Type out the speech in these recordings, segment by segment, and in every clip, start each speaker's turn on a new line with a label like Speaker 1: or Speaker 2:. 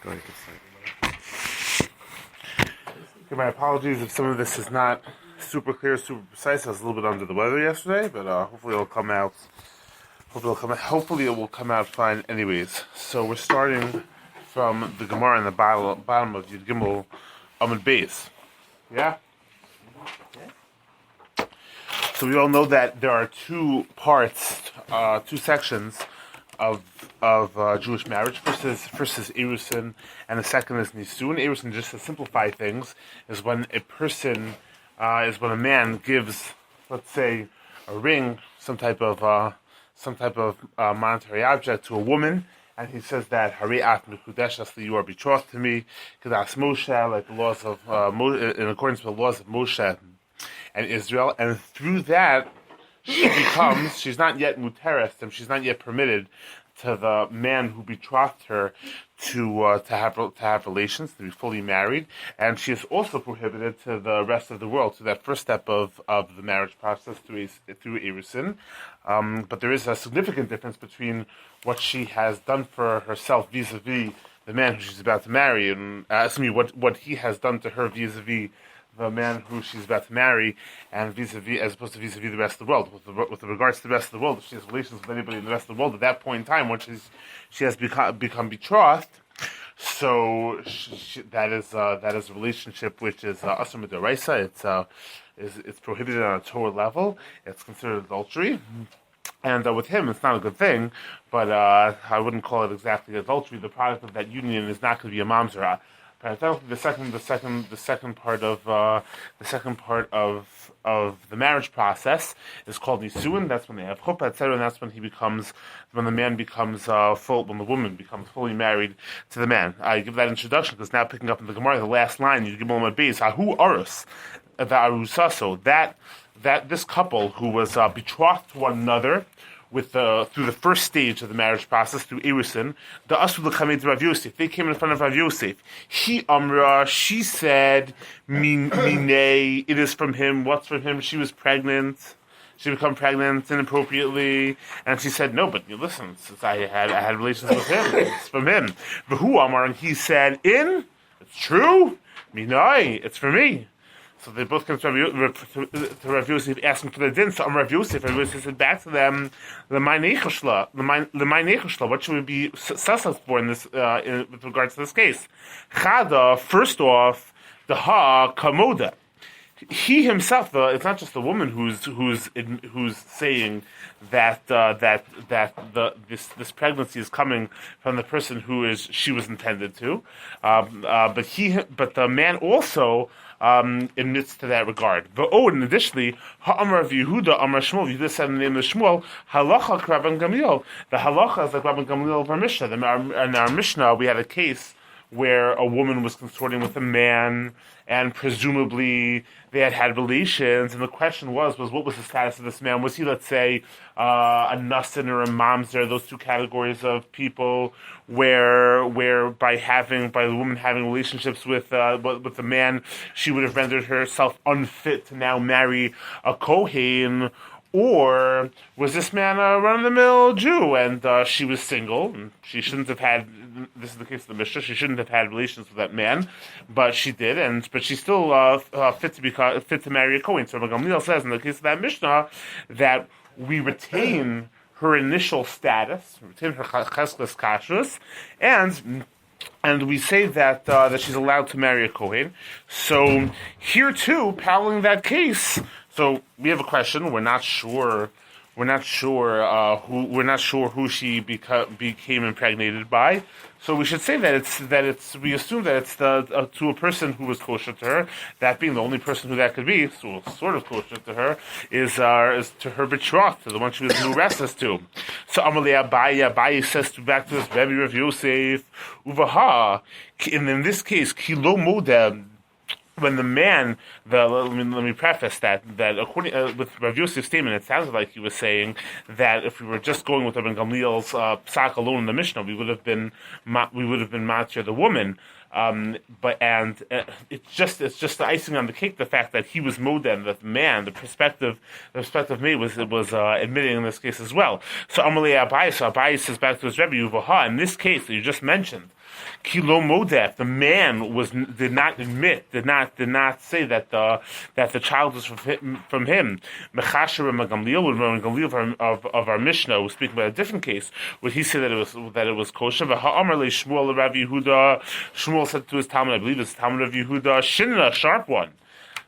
Speaker 1: Go ahead. Okay, my apologies if some of this is not super clear, super precise. I was a little bit under the weather yesterday, but hopefully it'll come out. Hopefully it will come out fine. Anyways, so we're starting from the Gemara in the bottom of Yud Gimel Amud Beis. Yeah. So we all know that there are two parts, two sections of Jewish marriage. First is Erusin, and the second is Nisun. Erusin, just to simplify things, is when a man gives, let's say, a ring, some type of monetary object to a woman, and he says that Hare at Mekudeshas, that you are betrothed to me, Kedas Moshe, like the laws of in accordance with the laws of Moshe and Israel, and through that she's not yet muteres, and she's not yet permitted to the man who betrothed her to have relations, to be fully married, and she is also prohibited to the rest of the world, to that first step of the marriage process through Erusin. But there is a significant difference between what she has done for herself vis-a-vis the man who she's about to marry, and what he has done to her vis-a-vis the man who she's about to marry, and vis-a-vis, as opposed to vis-a-vis the rest of the world. With regards to the rest of the world, if she has relations with anybody in the rest of the world at that point in time, once she has become betrothed, so that is a relationship which is asur midaraisa. It's prohibited on a Torah level. It's considered adultery. And with him, it's not a good thing, but I wouldn't call it exactly adultery. The product of that union is not going to be a mamzer. The second part of the marriage process is called nisuin. That's when they have chuppah, etc. And that's when when the woman becomes fully married to the man. I give that introduction because now picking up in the Gemara, the last line, you give them a base. Ahu arus, the arusaso. That this couple who was betrothed to one another through the first stage of the marriage process, through Erusin, the Asul L'Chamed Rav Yosef, they came in front of Rav Yosef. She said, Minei, it is from him. What's from him? She was pregnant. She became pregnant inappropriately, and she said, no, but listen, since I had relations with him, it's from him. V'hu Amar, and he said, it's true? Minei, it's for me. So they both came to Rav Yosef asking for the din. So Rav Yosef said back to them, "L'may nechashla. What should we be suspect for in this with regards to this case?" Chada, first off, the ha kamoda. He himself, it's not just the woman who's saying that this pregnancy is coming from the person she was intended to, but the man also admits to that regard. And additionally, Ha'amar of Yehuda, Amar Shmuel, Yehuda said in the name of Shmuel, Halacha Rabban Gamliel. The halacha is like Rabban Gamliel of our Mishnah. In our Mishnah, we had a case where a woman was consorting with a man, and presumably they had relations, and the question was what was the status of this man? Was he, let's say, a nasan or a mamzer, those two categories of people, where by the woman having relationships with the man, she would have rendered herself unfit to now marry a kohen? Or was this man a run-of-the-mill Jew, and she was single, and she shouldn't have had, this is the case of the Mishnah, she shouldn't have had relations with that man, but she did, but she's still fit to marry a Kohen. So Rabbi Gamliel says in the case of that Mishnah that we retain her initial status, retain her cheskes kashrus, and we say that she's allowed to marry a Kohen. So here too, paralleling that case, so we have a question. We're not sure who she became impregnated by. So we should say we assume that it's to a person who was kosher to her. That being the only person who that could be, so sort of kosher to her, is to her betrothed, to the one she was nuresses to. So Amalei Abaye says back to this Rabbi Yosef Uvaha, and in this case, Kilo Modem. when the man, let me preface that according with Rav Yosef's statement, it sounded like he was saying that if we were just going with Rabbi Gamliel's psak alone in the Mishnah, we would have been matir the woman. It's just the icing on the cake, the fact that he was modem, that the man, the prospective maid was admitting in this case as well. So Amalei Abai says back to his Rebbe Yuvaha, in this case that you just mentioned, Kilo Modef, the man did not say that the child was from him. Mechasher and Gamliel of our Mishnah was speaking about a different case, where he said that it was kosher. V'ha'amar le Shmuel Rabbi Yehuda, Shmuel said to his Talmud, I believe it's the Talmud of Yehuda, Shinna, sharp one.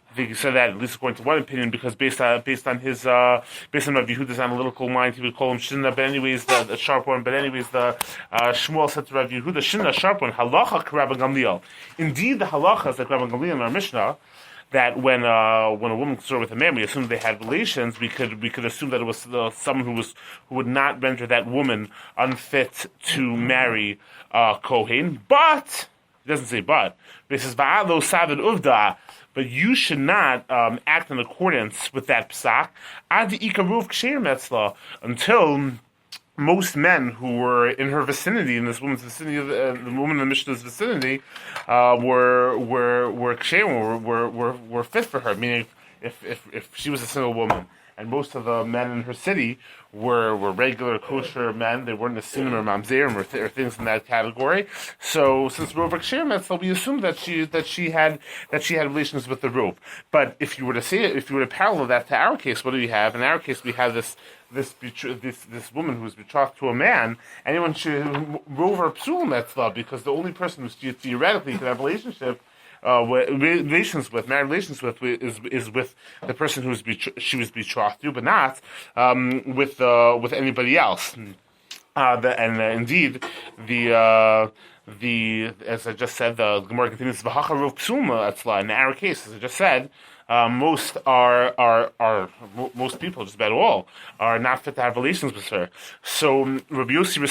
Speaker 1: I think he said that, at least according to one opinion, because based on Rabbi Yehuda's analytical mind, he would call him Shinna, but anyways, the sharp one. But anyways, the Shmuel said to Rabbi Yehuda, Shinna, sharp one, halacha Rabbi Gamliel. Indeed, the halacha is like Rabbi Gamliel in our Mishnah, that when a woman consorted with a man, we assumed they had relations. We could assume that it was someone who would not render that woman unfit to marry Kohen. But he doesn't say but. He says va'alo savid uvda. But you should not act in accordance with that psak ad ikaruv ksheir metzla, until most men who were in her vicinity, in this woman's vicinity, the woman in the Mishnah's vicinity, were ksheir, were fit for her. Meaning, if she was a single woman, and most of the men in her city were regular kosher men, they weren't Nesinim or Mamzerim or things in that category. So since we're over Ksher Metzla, we assume that she had relations with the Rov. But if you were to parallel that to our case, what do we have? In our case, we have this woman who's betrothed to a man. Anyone should Rov or Psul Metzla, because the only person who theoretically could have married relations with is with the person she was betrothed to, but not with anybody else. Indeed, as I just said, the Gemara continues v'hacha rov psuma atzla. In our case, as I just said, most people, just about all, are not fit to have relations with her. So Rabbi Yosef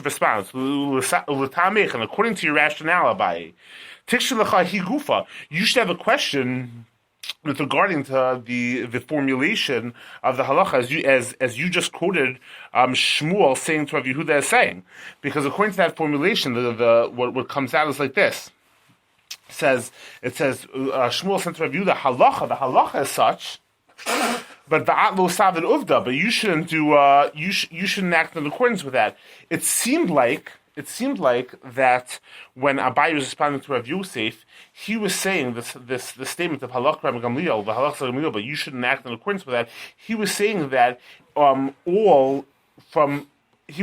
Speaker 1: responds, and according to your rationale, Abai, you should have a question with regarding to the formulation of the halacha, as you just quoted Shmuel saying to Rabbi Yehuda is saying, because according to that formulation, what comes out is like this. It says Shmuel said to Rabbi Yehuda, the halacha is such, but va'at lo savid uvda, but you shouldn't do you shouldn't act in accordance with that. It seemed like that when Abai was responding to Rav Yosef, he was saying this statement of halach Rabbi Gamliel, the halach Rabbi Gamliel, but you shouldn't act in accordance with that. He was saying that he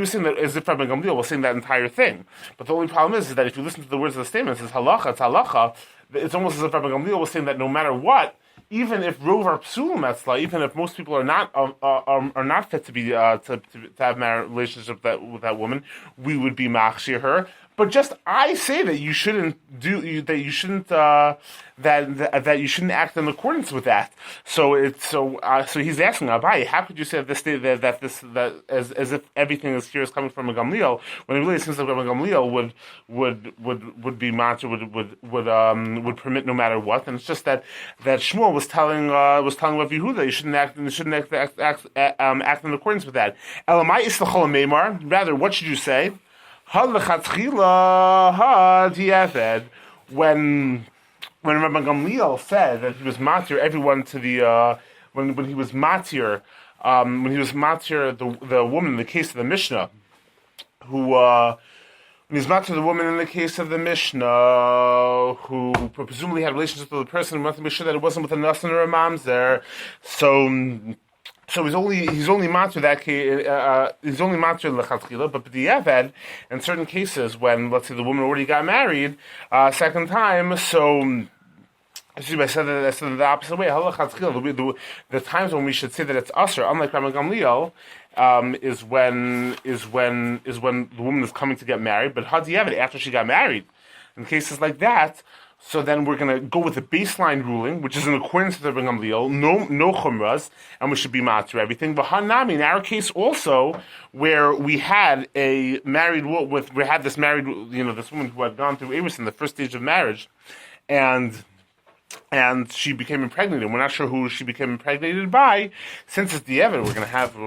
Speaker 1: was saying that as if Rabbi Gamliel was saying that entire thing. But the only problem is that if you listen to the words of the statement, it says halacha, it's halacha. It's almost as if Rabbi Gamliel was saying that no matter what, even if rov are psul metzla, even if most people are not fit to be to have marriage relationship with that woman, we would be machshir her. But just I say that you shouldn't act in accordance with that. So he's asking Abai, how could you say that as if everything is here is coming from a Gamliel, when it really seems like a Gamliel would be matzah, would permit no matter what. And it's just that Shmuel was telling Rav Yehuda you shouldn't act in accordance with that. Elamai islachol meimar. Rather, what should you say? When Rabbi Gamliel said that he was matir everyone to the when he was matir the woman in the case of the Mishnah, when he was matir the woman in the case of the Mishnah who presumably had relationships with the person, we want to make sure that it wasn't with a nasan or a mamzer. So he's only matir that case. He's only matir lechatchila, but b'diavad, in certain cases when, let's say, the woman already got married second time, so. I said it the opposite way. The times when we should say that it's usher, unlike Rabbi Gamliel, is when the woman is coming to get married. But hadiavad, after she got married, in cases like that. So then we're going to go with the baseline ruling, which is in accordance with Rabbi Gamliel, no chumras, and we should be matir everything. But hanami, in our case also, where we had this woman who had gone through Eris in the first stage of marriage, and and she became impregnated. We're not sure who she became impregnated by. Since it's the Evid, we'll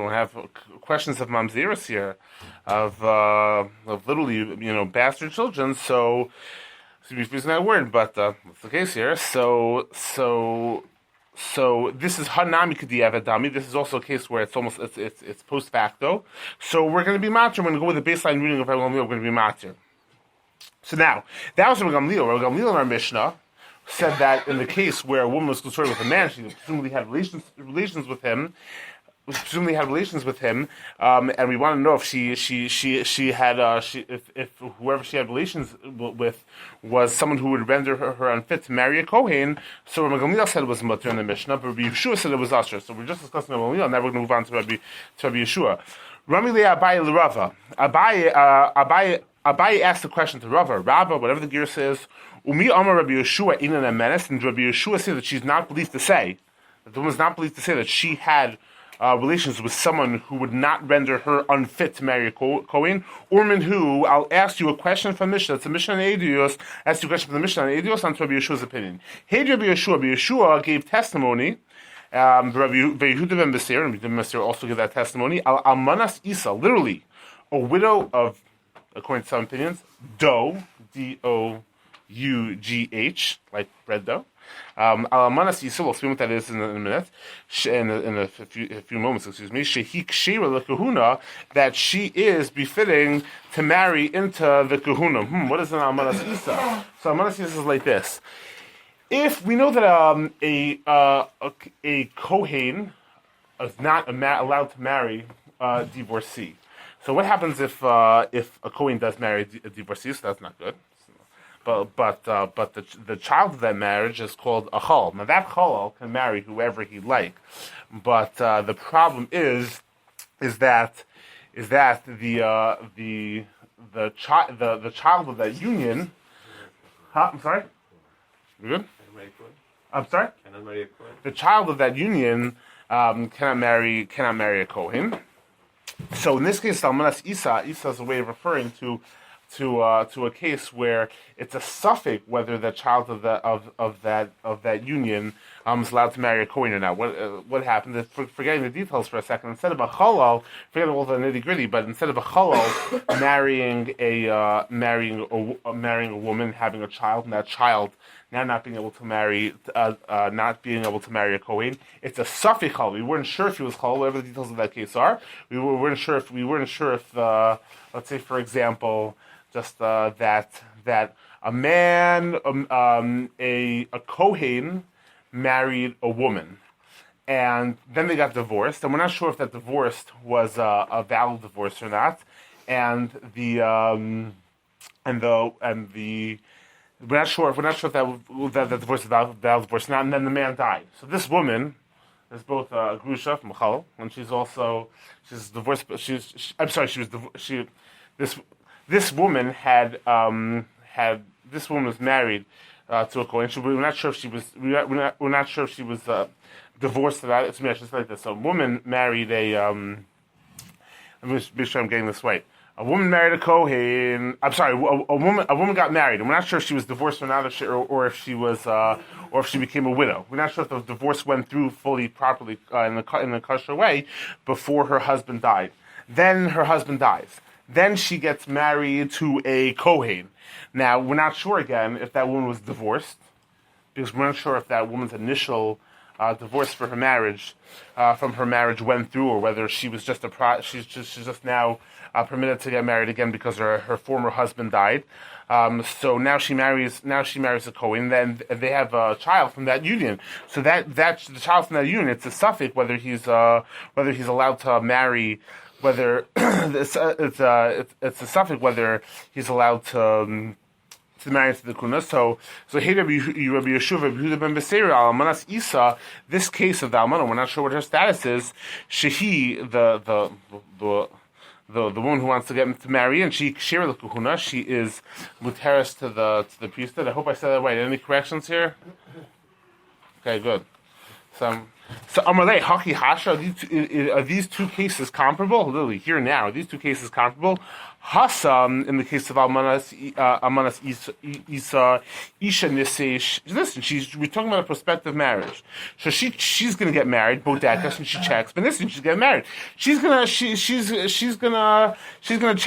Speaker 1: have questions of mamzeros here, of literally bastard children. So, excuse me for using that word, but that's the case here. So this is hanami k'di'evet dami. This is also a case where it's post facto. So we're going to be matir. We're going to go with the baseline reading of Rabbi Gamliel. We're going to be matir. So now that was Rabbi Gamliel. Rabbi Gamliel in our Mishnah said that in the case where a woman was concerned with a man, she presumably had relations with him. And we want to know if if whoever she had relations with was someone who would render her unfit to marry a Kohen. So Rabbi Gamliel said it was mutter in the Mishnah, but Rabbi Yeshua said it was usher. So we're just discussing Rabbi Gamliel, and now we're going to move on to Rabbi Yeshua. Rami le Abaye le Rava. Abaye asked the question to Rava, whatever the gear says, Umi Amar Rabbi Yeshua inan a menace, and Rabbi Yeshua said that she's not believed to say, that the woman is not believed to say that she had relations with someone who would not render her unfit to marry a Kohen. Urman who, I'll ask you a question from Mishnah. It's a Mishnah on Eidios. Ask you a question from the Mishnah on Eidios on Rabbi Yeshua's opinion. Hey, Rabbi Yeshua gave testimony. Rabbi Yehuda ben Beser, and Rabbi ben Beser also gave that testimony. Al Almanas Isa, literally, a widow of, according to some opinions, dough, D-O-U-G-H, like bread dough. Almanas Isa, we'll explain what that is in a minute, in a few moments, excuse me. Shehi kshira lekahuna, that she is befitting to marry into the kahuna. What is an Almanas Isa? So Almanas Isa is like this. If we know that a Kohen is not allowed to marry a divorcee, so what happens if a Kohen does marry a divorcee? So that's not good. But the child of that marriage is called a chal. Now that chal can marry whoever he like, but the problem is that the child of that union. I'm sorry. You good? I'm sorry? The child of that union cannot marry a Kohen. So in this case, Almanas Isa is a way of referring to a case where it's a suffix whether the child of that union is allowed to marry a Kohen or not. What happened? Forgetting the details for a second. Instead of a chalal, forget all the nitty gritty, but instead of a chalal marrying a woman, having a child, and that child now not being able to marry a Kohen, it's a suffix chal. We weren't sure if he was chal, whatever the details of that case are. We weren't sure if let's say for example, just that a man, a Kohen married a woman, and then they got divorced, and we're not sure if that divorce was a valid divorce or not, and we're not sure if that divorce is valid divorce or not, and then the man died. So this woman is both a grusha from Chal, and she's divorced. This woman was married to a Kohen. We're not sure if she was. We're not sure if she was divorced to that. It's I should say like this. A woman married a. Let me be sure I'm getting this right. A woman married a Kohen. I'm sorry. A woman got married, and we're not sure if she was divorced or not, or if she was, or if she became a widow. We're not sure if the divorce went through fully, properly, in the kosher way before her husband died. Then her husband dies. Then she gets married to a Kohen. Now we're not sure again if that woman was divorced, because we're not sure if that woman's initial divorce from her marriage went through, or whether she was just she's just now permitted to get married again because her former husband died. So now she marries a Kohen. Then they have a child from that union. So that the child from that union, it's a suffix whether he's allowed to marry. Whether it's a suffix whether he's allowed to marry into the kuna. So hey, Rabbi Yeshua, Rabbi Yehuda ben Beser, Almanas Isa. This case of the almana, we're not sure what her status is. Shehi, the woman who wants to get to marry, and she share the kahuna. She is muteris to the priesthood. I hope I said that right. Any corrections here? Okay, good. So So Amalei Haki Hasha, are these two cases comparable? Literally, here and now, are these two cases comparable? Hasam, in the case of Almanas Isa Isha Nisesh. Listen, we're talking about a prospective marriage. So she's gonna get married, Bodekas, and she checks. But listen, she's getting married. She's gonna check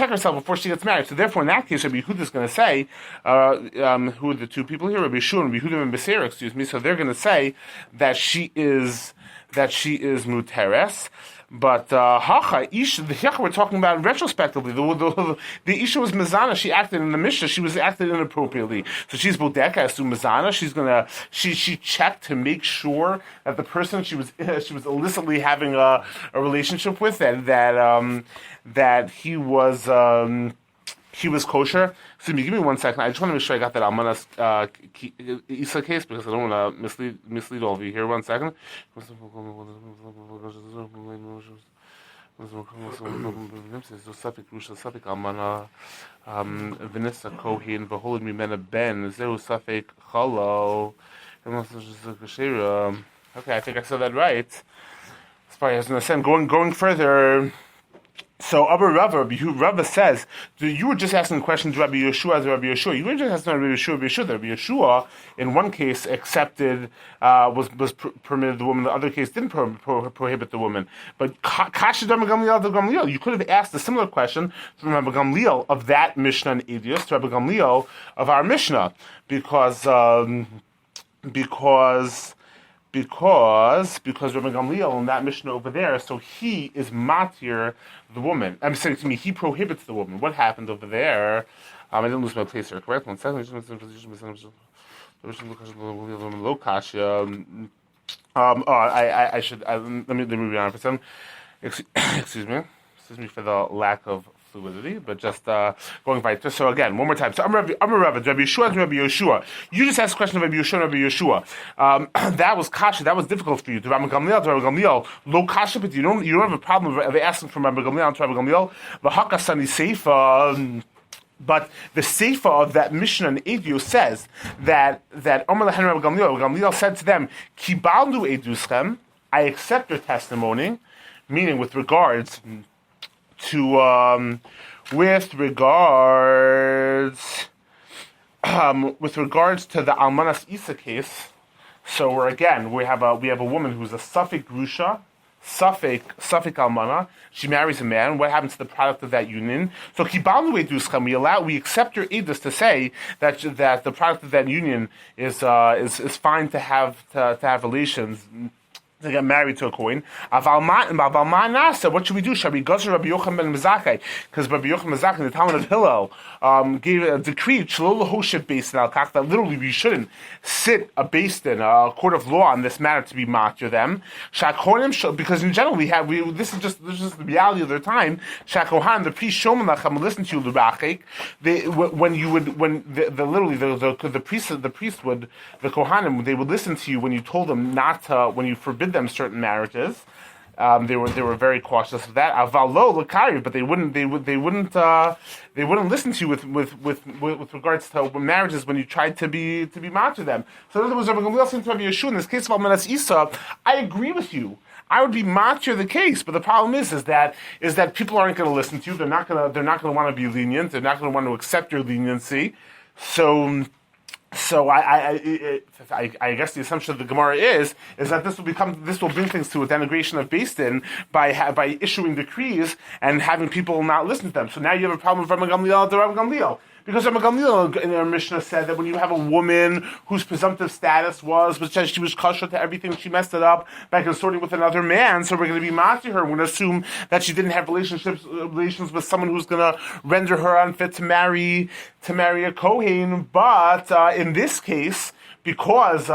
Speaker 1: herself before she gets married. So therefore, in that case, Rabbi Yehuda is gonna say, who are the two people here? Rabbi Shmuel and Rabbi Yehuda and Beseira, excuse me. So they're gonna say that she is muteres. But Hacha Isha, the Hacha we're talking about retrospectively. The Isha was Mizana. She acted in the Mishnah. She was acted inappropriately. So she's Bodeka as to Mizana. She checked to make sure that the person she was illicitly having a relationship with that he was kosher. Excuse me, give me 1 second. I just want to make sure I got that Almanas Isa case because I don't want to mislead all of you here. 1 second. Vanessa Kohen, Vaholid Mimena Ben, Zehu Safek Chalo. Okay, I think I said that right. As far as going further. So Abba Rava says, you were just asking questions to Rabbi Yeshua as Rabbi Yeshua. You were just asking Rabbi Yeshua. Rabbi Yeshua, in one case, accepted, was permitted the woman. The other case didn't prohibit the woman. But Kasha Rabbi Gamliel, you could have asked a similar question from Rabbi Gamliel of that Mishnah and Edius to Rabbi Gamliel of our Mishnah, because Rabbi Gamliel in that Mishnah over there, so he is matir the woman. I'm saying to me, he prohibits the woman. What happened over there? I didn't lose my place here. Correct. 1 second. I should. Let me read on for some. Excuse me for the lack of fluidity, but just going right. So again, one more time. So I'm Rabbi Yeshua and Rabbi Yeshua. You just asked a question of Rabbi Yeshua and Rabbi Yeshua. That was kasha. That was difficult for you. To Rabbi Gamliel, low kasha, but you don't have a problem of asking from Rabbi Gamliel to Rabbi Gamliel. V'hakasani seifa. But the seifa of that Mishnah in Edu says that Omer Lehen Rabbi Gamliel said to them, Kibalnu eduschem, I accept your testimony, meaning with regards to the Almanas Isa case. So we have a woman who's a Safek Grusha, Safek Almana. She marries a man. What happens to the product of that union? So Kibalnu eduschem, we accept your edus to say that the product of that union is fine to have relations. To get married to a Kohen. What should we do? Shall we go to Rabbi Yochanan ben Mezakei? Because Rabbi Yochanan ben Mezakei, the Talmud of Hillel, gave a decree that literally we shouldn't sit a court of law on this matter to be matir them. Because in general this is just the reality of their time. Shakohan, the priest Shoman Lachem, listen to you l'rachik. The Kohanim, they would listen to you when you told them not to, when you forbid them certain marriages. They were very cautious of that. Avalo l'kariv, but they wouldn't listen to you with regards to marriages when you tried to be matir them. So in other words, Rabbi Gamliel saying to Rabbi Yeshua, in this case of Almanas Isa, I agree with you. I would be matir the case, but the problem is that people aren't going to listen to you. They're not going to want to be lenient. They're not going to want to accept your leniency. So I guess the assumption of the Gemara is that this will bring things to a denigration of Beis Din by issuing decrees and having people not listen to them. So now you have a problem with Rabbi Gamliel to Rabbi Gamliel. Because Rabbi Gamliel in our Mishnah said that when you have a woman whose presumptive status was that she was kosher to everything, she messed it up by consorting with another man, so we're going to be matir her. We're going to assume that she didn't have relations with someone who's going to render her unfit to marry a Kohen. But in this case, because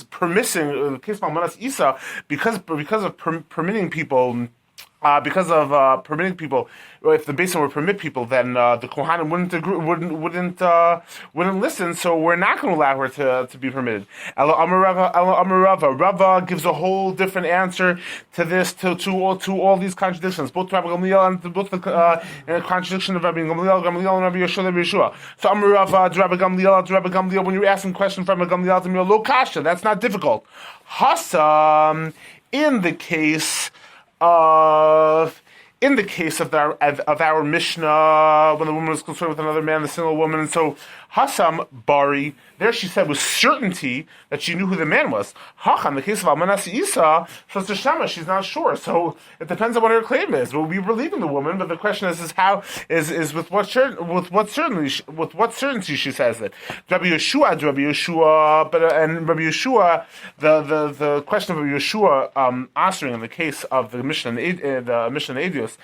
Speaker 1: permitting, in the case of Almanas Isa, because of permitting people because of permitting people. If the Beis Din would permit people, then the Kohanim wouldn't listen. So we're not going to allow her to be permitted. Ela Amar Rava. Rava gives a whole different answer to this, to all these contradictions, both to Rabbi Gamliel and both the contradiction of Rabbi Gamliel and Rabbi Yeshua. So Amar Rava to Rabbi Gamliel. When you're asking questions from Rabbi Gamliel, to lo kasha, that's not difficult. Hasam, in the case of our Mishnah, when the woman was concerned with another man, the single woman, and so Hasam Bari, there she said with certainty that she knew who the man was. Hacham, the case of Almanas Isa, says to Shama, she's not sure. So it depends on what her claim is. Well, we were believing the woman, but the question is how is with what certainty she says it. Rabbi Yeshua, and Rabbi Yeshua, the question of Rabbi Yeshua answering in the case of the Mishnah Edios,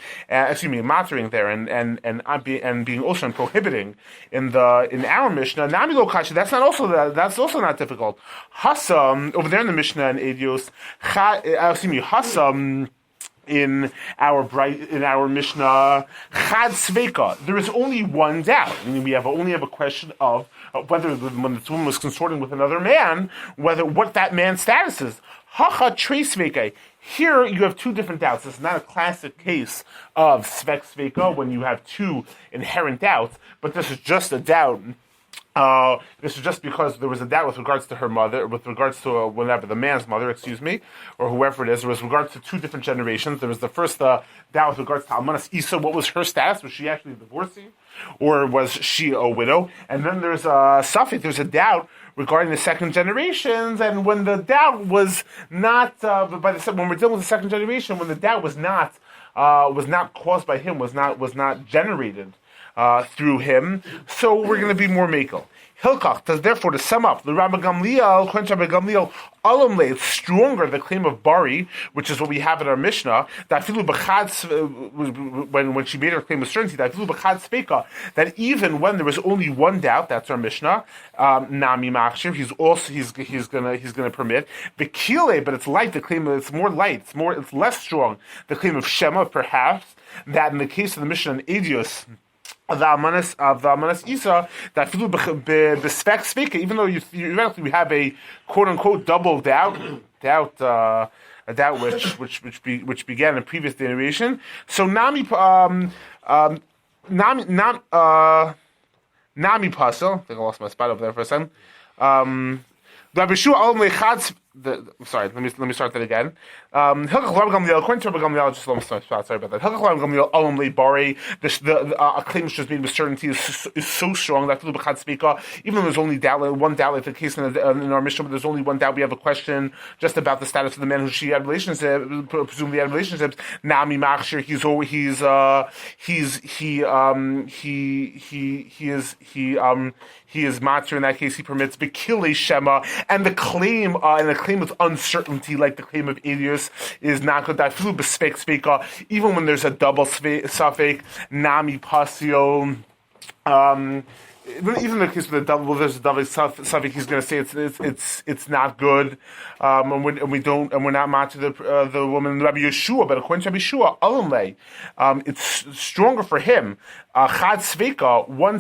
Speaker 1: mattering there and being also prohibiting in our Mishnah, Nami lo kasha, that's also not difficult. Hasam over there in the Mishnah and Edios, Hasam in our Mishnah, Chad Sveika. There is only one doubt. I mean, we only have a question of whether when this woman was consorting with another man, what that man's status is. Hacha Trei Sveika. Here you have two different doubts. This is not a classic case of Svek Sveika when you have two inherent doubts, but this is just a doubt. This is just because there was a doubt with regards to her mother, with regards to the man's mother, or whoever it is. There was regards to two different generations. There was the first doubt with regards to Almanas Isa. What was her status? Was she actually a divorcee, or was she a widow? And then there's a Safek. There's a doubt regarding the second generations, and when the doubt was not when we're dealing with the second generation, when the doubt was not caused by him, was not generated through him, so we're going to be more makel. Hilkach, therefore, to sum up, the Rabbi Gamliel, it's stronger, the claim of Bari, which is what we have in our Mishnah, that when she made her claim of certainty, that even when there was only one doubt, that's our Mishnah, Nami Machshir, he's gonna permit. Bekile, but it's light, the claim it's more light, it's less strong, the claim of Shema, perhaps, that in the case of the Mishnah in Edios, of the Almanas Isa, that b'spek speaker, even though we have a quote unquote double doubt, a doubt which began in previous generation. So Nami Pasel. I think I lost my spot over there for a second. Rabbi Shmuel sorry, let me start that again. According to Rabbi Gamliel, just lost my spot. Sorry about that. A claim which is made with certainty is so strong that even though there's only one doubt, like the case in our Mishnah, but there's only one doubt. We have a question just about the status of the man who she had relationships, presumably had relationships. Nami Machshir, he is matzir in that case. He permits Bekile Shema, and the claim with uncertainty, like the claim of Elias, is not good. Even when there's a double suffix, Nami Pasio. Even in the case of there's a double suffix, he's going to say it's not good, and we're not matzir the woman Rabbi Yeshua, but according to Rabbi Yeshua, Alamle, it's stronger for him. Chad Sveika, one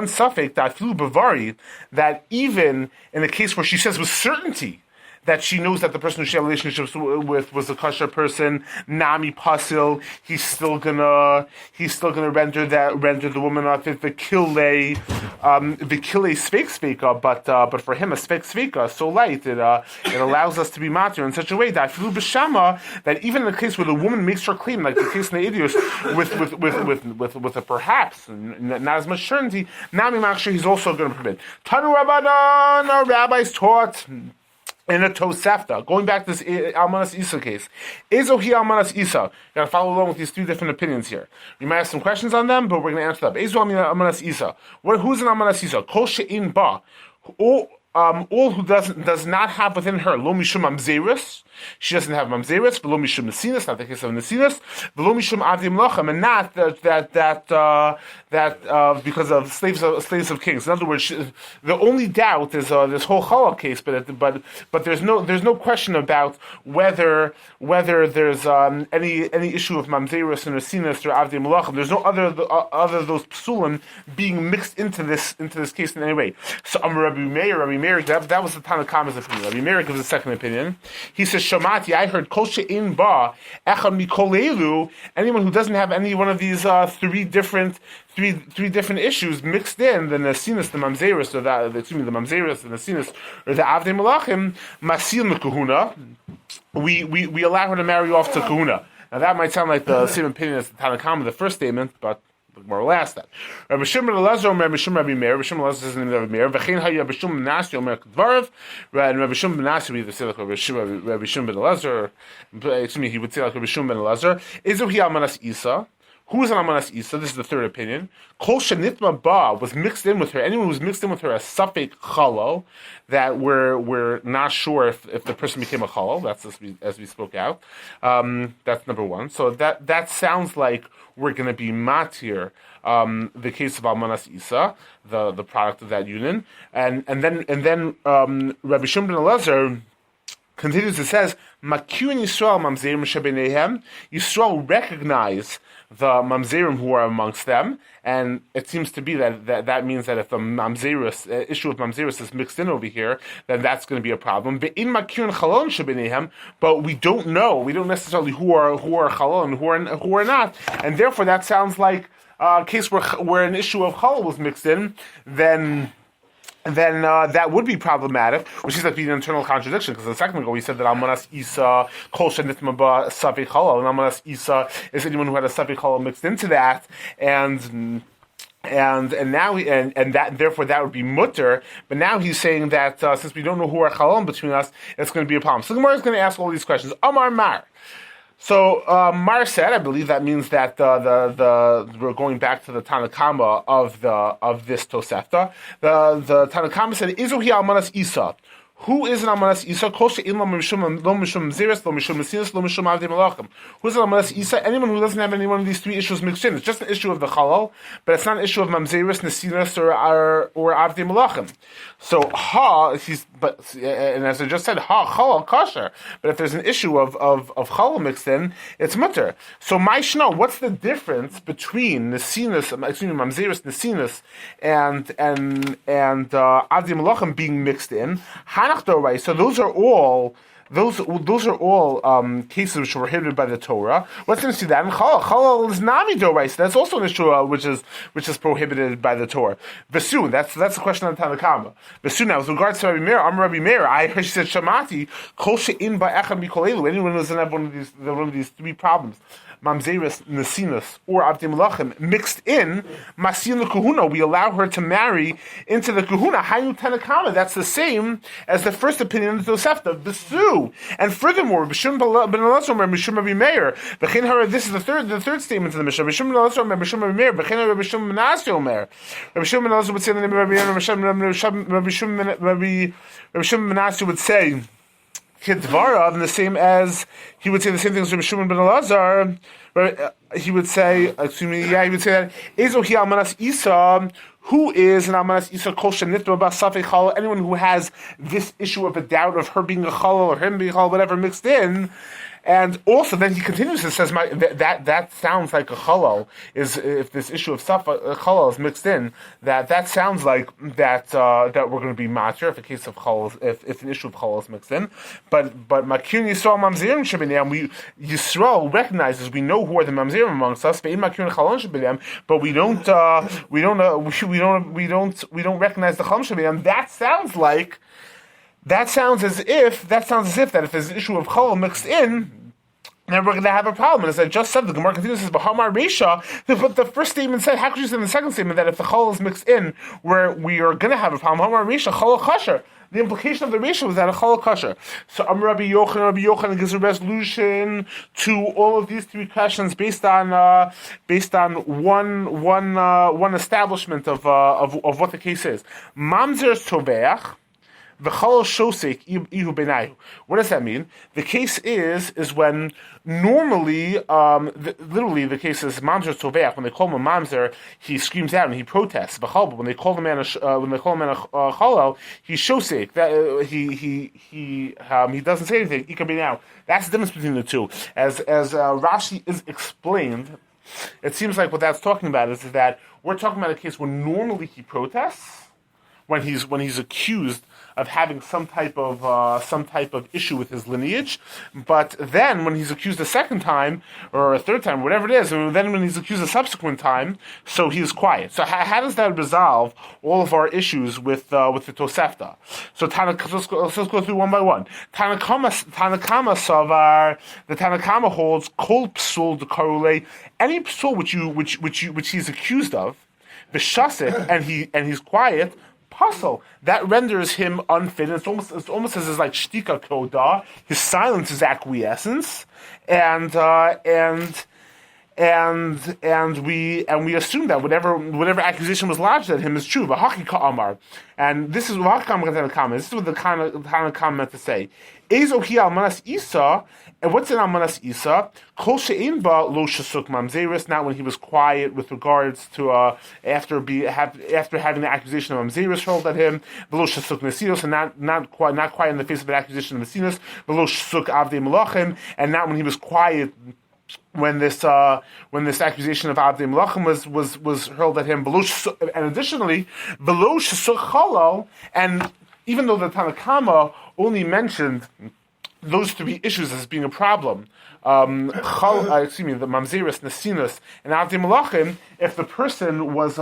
Speaker 1: suffix that flew Bavari, that even in the case where she says with certainty that she knows that the person who she had relationships with was a kosher person, Nami Pasil, he's still gonna render the woman off it the kile sveka, but for him a sveka so light it allows us to be matir in such a way that filu b'shama, that even in the case where the woman makes her claim, like the case in the Idios, with a perhaps not as much certainty, Nami Machshir, he's also going to permit. Tanu Rabbanan, our rabbis taught in a Tosefta, going back to this Almanas Isa case, Ezohi Almanas Isa. You got to follow along with these three different opinions here. We might have some questions on them, but we're going to answer them. Ezohi Almanas Isa. Who's an Almanas Isa? Kol she'in ba. all who does not have within her lo mishum mamzeris, she doesn't have mamzeris, but lo mishum nesinas, not the case of nesinas, but lo mishum avdim lachem, and not that because of slaves of kings. In other words, the only doubt is this whole chalal case, but there's no question about whether there's any issue of mamzeris and nesinas or avdim lachem. There's no other of those psulim being mixed into this case in any way. So Rabbi Meir, that was the Tanna Kama's opinion. Rabbi Meir gives a second opinion. He says, Shamati, I heard kol she'in ba echad mikol elu, anyone who doesn't have any one of these three different issues mixed in, the nesinas, the mamzeris, or the mamzeris, the nesinas, or the avdei malachim, masil mekahuna, we allow her to marry off to kahuna. Now that might sound like the same opinion as the Tanna Kama, the first statement, but the Gemara will ask that. Rabbi Shimon Elazar, Rabbi Shimon Rabbi Meir, Rabbi Shimon Elazar says the name of Rabbi Meir, V'chein hayu Rabbi Shimon ben Nasi Omer Kedvarav, and Rabbi Shimon ben Nasi would either say like Rabbi Shimon ben Elazar, he would say like Rabbi Shimon ben Elazar, Izu hi almanas Isa. Who is an almanas Isa? This is the third opinion. Kol shenitma ba was mixed in with her. Anyone who was mixed in with her a safek chalo, that we're not sure if the person became a chalo. That's as we spoke out. That's number one. So that sounds like we're going to be matir the case of almanas Isa, the product of that union, and then Rabbi Shimon ben Elazar continues. It says, "Makun Yisrael mamzerim shebenehem." Yisrael recognize the mamzerim who are amongst them, and it seems to be that means that if the mamzeris issue of mamzeris is mixed in over here, then that's going to be a problem. But in makun chalon shebenehem, but we don't know. We don't necessarily who are chalon, who are not, and therefore that sounds like a case where an issue of chalon was mixed in. Then that would be problematic, which is like the internal contradiction, because a second ago we said that Almanas Isa Kol Shenitma Ba Safek Halal, and Almanas Isa is anyone who had a Safek Halal mixed into that, and now that therefore that would be mutter. But now he's saying that since we don't know who are Halal between us, it's going to be a problem. So the Gemara is going to ask all these questions. Amar Mar. So Mar said, I believe that means that we're going back to the Tanna Kama of this Tosefta. The Tanna Kama said, "Izu hi almanas Isa." Who is an almanas Isa? Kol she'in lo mishum zeres, lo mishum mesinas, lo mishum avdei malachim. Who is an almanas Isa? Anyone who doesn't have any one of these three issues mixed in. It's just an issue of the halal, but it's not an issue of mamzeris, nesinas, or avdei malachim. So and as I just said, halal kosher. But if there's an issue of halal mixed in, it's mutter. So Maishno, what's the difference between mamzeris, nesinas, and avdei malachim being mixed in? So those are all cases which were prohibited by the Torah. Let's see that. And Chalal is Nami Doraisa. That's also an issue which is prohibited by the Torah. Vesu, that's the question on the Tanna Kama. Vesu, now with regards to Rabbi Meir, I heard she said Shamati, Kol she'in ba echad mikol elu. Anyone who doesn't have one of these three problems, mamzeris, nesinas, or avdei malachim, mixed in, masil kahuna, we allow her to marry into the kahuna. Hayu Tanna Kama. That's the same as the first opinion of the Tosefta, Besu. And furthermore, Rabbi Shimon ben Elazar, Rabbi Shimon Rabbi Meir, this is the third statement of the Mishnah. Rabbi Shimon ben Elazar, Rabbi Shimon Rabbi Meir, Rabbi Shimon ben Nasi Omer. Rabbi Shimon ben Elazar would say the name of Rabbi Meir, Rabbi Shimon ben Nasi would say Kedvarav, and the same as he would say the same thing as Rabbi Shimon ben Elazar. He would say, he would say that Ezo hi almanas Isa. Who is an almanas Isa kol shenitma ba safek chalal? Anyone who has this issue of a doubt of her being a chalal or him being a chalal, whatever mixed in. And also, then he continues and says, that sounds like a chalal. Is if this issue of chalal is mixed in, that sounds like that we're going to be matir if a case of chalal, if an issue of chalal is mixed in. But makun Yisrael mamzerim shebeneam, Yisrael recognizes, we know who are the mamzerim amongst us. But makun chalon shebeneam, but we don't recognize the chalon shebeneam. That sounds as if that if there's an issue of chalal mixed in, then we're going to have a problem. And as I just said, the Gemara continues, says, Bahamar Reisha, but the first statement said, how could you say in the second statement that if the chalal is mixed in, where we are going to have a problem? Bahamar Reisha, chalal kasher. The implication of the Reisha was that a chalal kasher. So Rabbi Yochanan gives a resolution to all of these three questions based on one establishment of what the case is. Mamzer Tobeach. v'chalal shosek ihu benayu. What does that mean? The case is when normally, literally, the case is mamzer toveach. When they call him a mamzer, he screams out and he protests. But when they call the man a chalal, he shosek. That he doesn't say anything. Ikar benayu. That's the difference between the two. As Rashi is explained, it seems like what that's talking about is that we're talking about a case where normally he protests when he's accused of having some type of issue with his lineage, but then when he's accused a second time or a third time, whatever it is, and then when he's accused a subsequent time, so he is quiet. So how does that resolve all of our issues with the Tosefta? So let's go through one by one. Tanakama Savar, the Tanakama holds kol psul de karule, any psul which he's accused of, v'shasik, and he's quiet. Puzzle that renders him unfit. And it's almost as like shtika koda. His silence is acquiescence, and we assume that whatever accusation was lodged at him is true. V'hakika amar, and this is what the Tanakama meant to say. Ezo hi almanas Isa, and what's in almanas Isa? Kol she'ein ba lo shesuk mamzeris. Not when he was quiet with regards to after having the accusation of mamzeris hurled at him. V'lo shesuk nesinos, and not quiet in the face of an accusation of nesinos. V'lo shesuk avdei malachim, and not when he was quiet when this accusation of Abdei Melachim was hurled at him. And additionally, v'lo shesuk chalal, and even though the Tanakama only mentioned those three issues as being a problem, the Mamzeris, Nesinus, and Avdei Melachim, if the person was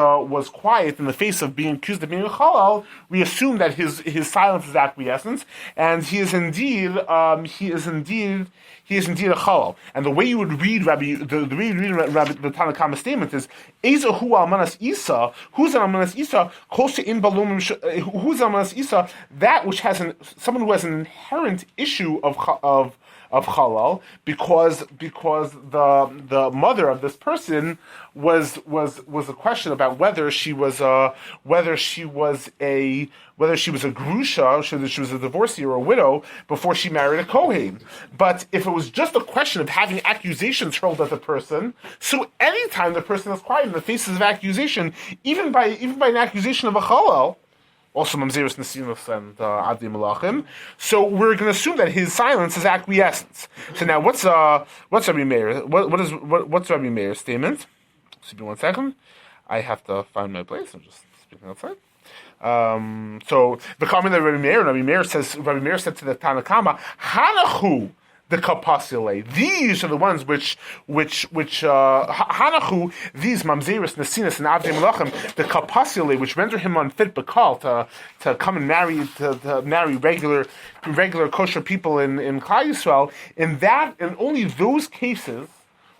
Speaker 1: quiet in the face of being accused of being a Chalal, we assume that his silence is acquiescence, and he is indeed a Chalal. And the way you would read the Tanakama statement is Ezahu Almanas Isa, who's an Almanas Isa, close to in Balumim, who's Almanas Isa, that which has someone who has an inherent issue of Chalal, because the mother of this person was a question about whether she was a grusha, whether she was a divorcee or a widow before she married a Kohen. But if it was just a question of having accusations hurled at the person, so anytime the person is quiet in the faces of accusation, even by an accusation of a Chalal, also Mamzeris Nesinus and Avdei Melachim. So we're going to assume that his silence is acquiescence. So now, what's Rabbi Meir? What's Rabbi Meir's statement? Excuse me 1 second. I have to find my place. I'm just speaking outside. So the comment of Rabbi Meir said to the Tanakama, Hanachu the kapasile. These are the ones which hanachu, these mamzeris, nesinas, and avdei melachim, the kapasile, which render him unfit bakal to come and marry regular kosher people in Klal Yisrael. In only those cases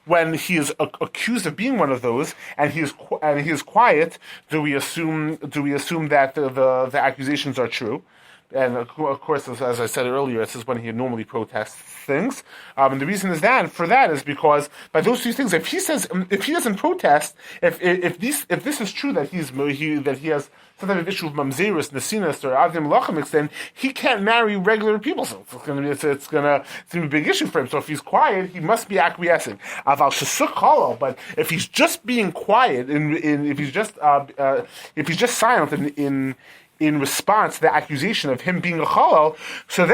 Speaker 1: when he is accused of being one of those, and he is quiet, do we assume that the accusations are true? And of course, as I said earlier, this is when he normally protests things. And the reason is because by those two things, if he doesn't protest, if this is true that he has some type of issue of mamzerus, nesinas, or avdim lachamix, then he can't marry regular people. So it's going to be a big issue for him. So if he's quiet, he must be acquiescing. Aval shesuk chalal, but if he's just being quiet, if he's just silent in response to the accusation of him being a chalal, so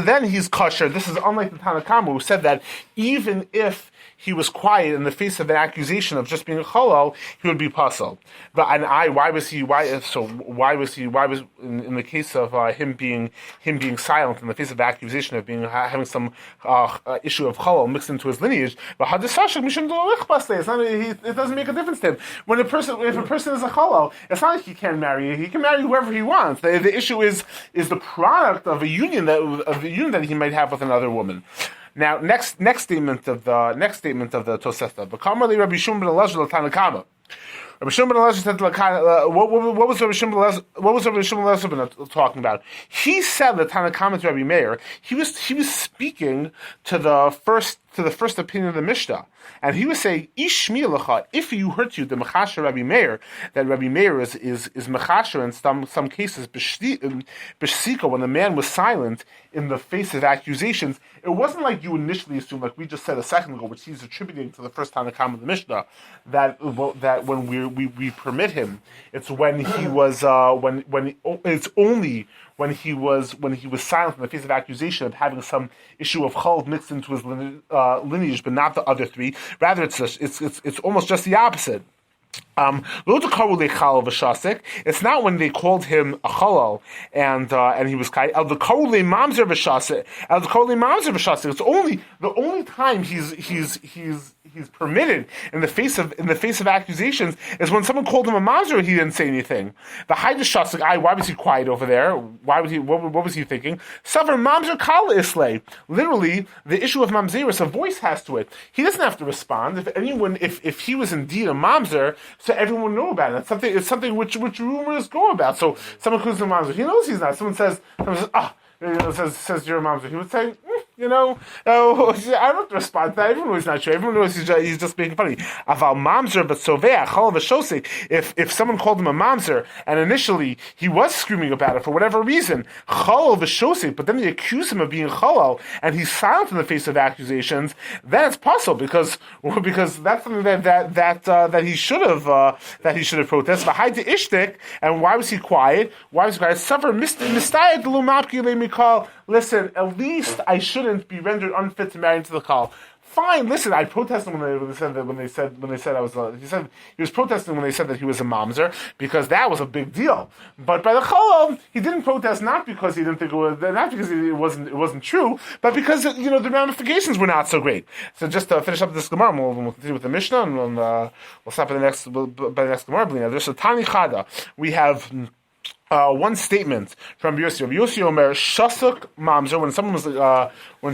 Speaker 1: then he's kosher. This is unlike the Tanakama, who said that even if he was quiet in the face of an accusation of just being a chalal, he would be puzzled. But why was in the case of him being silent in the face of the accusation of having some issue of chalal mixed into his lineage? But it doesn't make a difference to him. If a person is a chalal, it's not like he can't marry. He can marry whoever he wants. The issue is the product of a union that he might have with another woman. Now, next statement of the Tosefta. V'kamarli Rabbi Shmuel ben Elazar l'Tanakama. Rabbi Shmuel ben Elazar said to what was Rabbi Shmuel ben talking about? He said the Tanakama to Rabbi Meir. He was speaking to the first to the first opinion of the Mishnah. And he was saying, Ish mi'alacha, if you hurt you, the Mechasher Rabbi Meir, that Rabbi Meir is Mechasher in some cases, B'shika, when the man was silent in the face of accusations, it wasn't like you initially assumed, like we just said a second ago, which he's attributing to the first Tanakh of the Mishnah, that when we permit him, it's when he was it's only when he was silent in the face of accusation of having some issue of chol mixed into his lineage, but not the other three. Rather, it's almost just the opposite. It's not when they called him a chalal and he was kai. It's only the only time he's permitted in the face of accusations is when someone called him a mamzer and he didn't say anything. The haidish shasik, why was he quiet over there? Why was he? What was he thinking? Savar mamzer kala islay. Literally, the issue of mamzerus, a voice has to it. He doesn't have to respond. If he was indeed a mamzer, so everyone know about it. It's something which rumors go about. So someone calls him a mamzer, he knows he's not. Someone says says you're a mamzer. He would say, I don't have to respond to that. Everyone knows he's not sure. Everyone knows he's just being funny. Aval mamzer, but sovea chol v'shosek. If someone called him a mamzer and initially he was screaming about it for whatever reason, chol v'shosek, but then they accuse him of being cholal and he's silent in the face of accusations, then it's possible because that's something that he should have protested. V'hai to ishtik, and why was he quiet? Suffer mistayed lumapki le'mikal. Listen, at least I shouldn't be rendered unfit to marry into the call. Fine, listen, I protested when they said I was. He said he was protesting when they said that he was a mamzer because that was a big deal. But by the cholov, he didn't protest not because he didn't think it wasn't true, but because the ramifications were not so great. So just to finish up this gemara, we'll continue with the Mishnah and we'll stop by the next gemara. There's a Tani Chada. We have. One statement from Yossi. Yossi Omer Shasuk Mamzer. When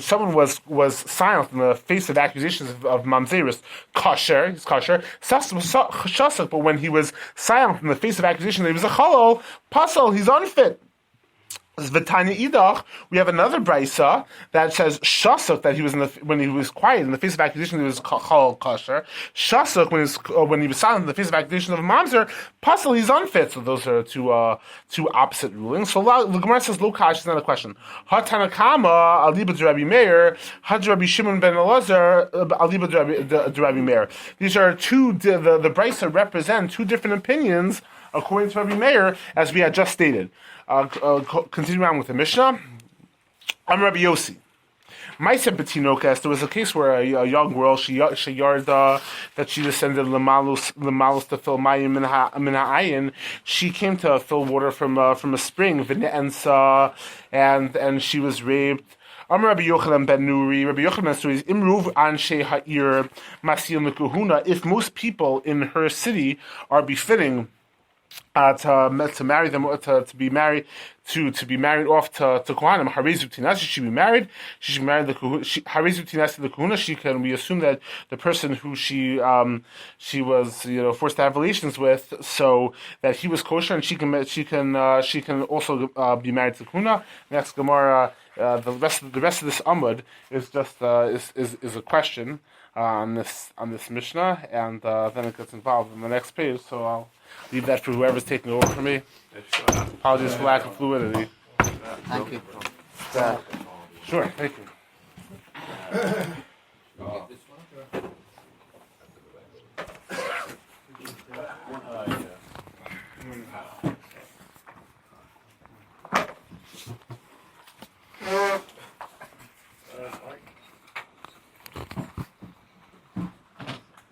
Speaker 1: someone was silent in the face of accusations of mamzerus, kosher. He's kosher. Shasuk, but when he was silent in the face of accusations that he was a chalal, pasal. He's unfit. V'tanya idach, we have another brisa that says shasuk, that he was when he was quiet in the face of accusation he was chalal kosher. Shasuk, when he was silent in the face of accusation of a mamzer, pasal, he's unfit. So those are two opposite rulings. So the Gemara says lo kash is not a question. Ha Tanakama aliba Rabbi Meir, ha Rabbi Shimon ben Elazar aliba Rabbi Meir. These are the brisa represent two different opinions according to Rabbi Meir, as we had just stated. Continue on with the Mishnah. I'm Rabbi Yossi. Maisa betinokas. There was a case where a young girl she yarda that she descended lemalus to fill mayim min ha'ayin. She came to fill water from a spring and she was raped. Rabbi Yochanan ben Nuri. Rabbi Yochanan ben Nuri is imruv anshe ha'ir masil mekuhuna. If most people in her city are befitting to marry them, to be married off to Kohanim, Harezu Tinasi, she should be married. She should be married Harezu Tinasi the Kohuna. We assume that the person who she was forced to have relations with, so that he was kosher, and she can also be married to Kohuna. Next Gemara, the rest of this Amud is just is a question on this Mishnah, and then it gets involved in the next page. So I'll leave that for whoever's taking over for me. Apologies for lack of fluidity.
Speaker 2: Thank you.
Speaker 1: Sure, thank you.